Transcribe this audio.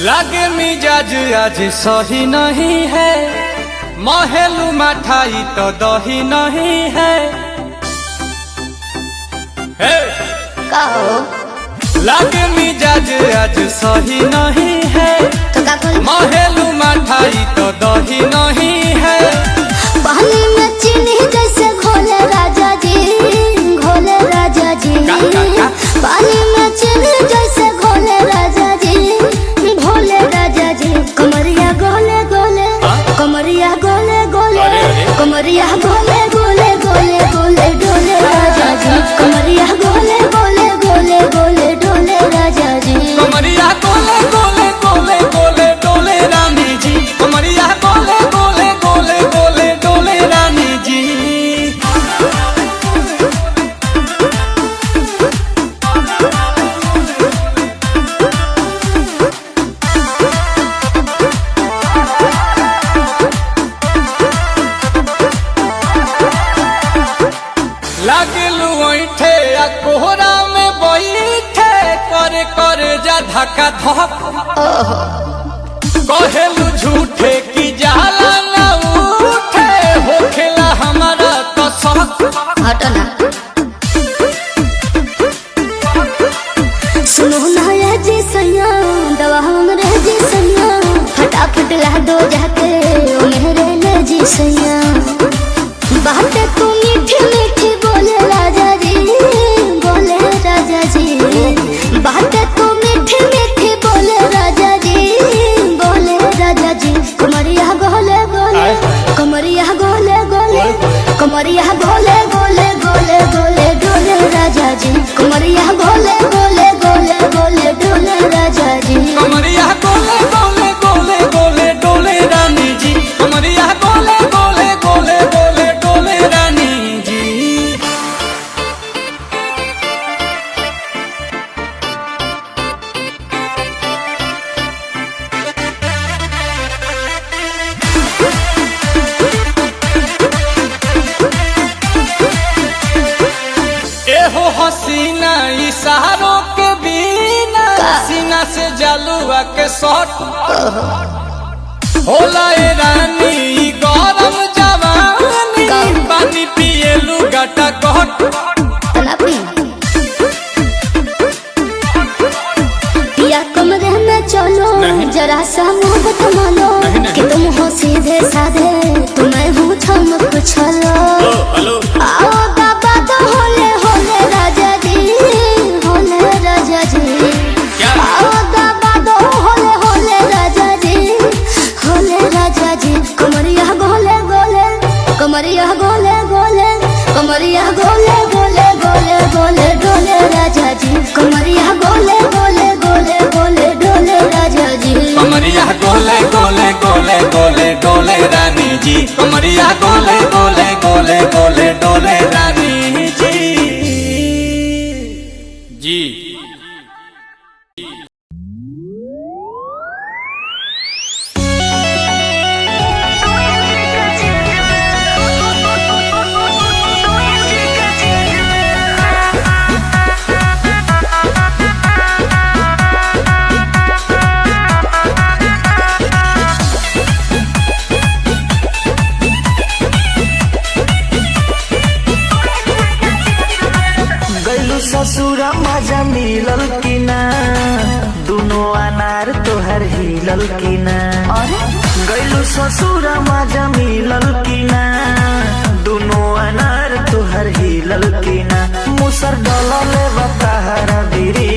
लागे मिजाज आज सही नहीं है, महलू मठाई तो दही नहीं है। लागे मिजाज आज सही नहीं है, महलू मठाई तो दही नहीं है। पानी में चीनी जैसे घोले राजा जी, घोले राजा जी। पानी में चीनी जैसे घोले राजा जी, घोले राजा जी। कमरिया गोले गोले, कमरिया गोले गोले, कमरिया गोले गोले गोले गोले डोले राजा जी। कमरिया गोले गोले गोले गोले डोले राजा जी। कमरिया गोले गोले गोले गोले डोले रानी जी। कमरिया गोले गोले गोले गोले डोले रानी जी। लागलू ऐठे आ कोहरा में बैठे, करे करे जा धक्का धक। कहेलू झूठे की जाला ना उठे, होखेला हमारा तो शक। हटो ना, सुनो ना ये जी सैया, दवा हमरे जी सैया। फटाफट ला दो जाके ओ मेरे ले जी सैया। बातें तू मीठी मीठी बोले राजा जी, बोले राजा जी। बातें तू मीठी मीठी बोले राजा जी, बोले राजा जी। कमरिया गोले गोले, कमरिया गोले गोले, कमरिया गोले गोले गोले गोले डोले राजा जी। कमरिया गोले गोले गोले गोले डोले राजा जी। कमरिया गोले गोले गोले गोले डोले रानी जी। कमरिया गोले गोले गोले गोले डोले रानी जी। एहो हसीना इशारों के बिना, सीना से जलुआ के शॉट होला ए रानी। ई गरम जवानी, पानी पिए लुगाटा कट। या कमरे में चलो, जरा सा मोहब्बत मानो कि तुम हो सीधे साधे, तुम्हें हूँ चमक छलो। आओ बाबा तो होले होले राजा जी, होले राजा जी। आओ बाबा तो होले होले राजा जी, होले राजा जी। कमरिया गोले गोले, कमरिया गोले गोले, कमरिया गोले गोले गोले गोले डोले राजा जी। कमरिया गोले गोले गोले गोले डोले राजा जी। कमरिया गोले गोले गोले गोले डोले रानी जी। कमरिया गोले गोले गोले गोले डोले रानी जी। जी ससुरा मजा मिलल की ना, दुनो अनार तोहर हिलल की ना। गैलू ससुरा मजा मिलल की ना, दुनो अनार तोहर हिलल की ना। मुसर डलले बताहरा बिरी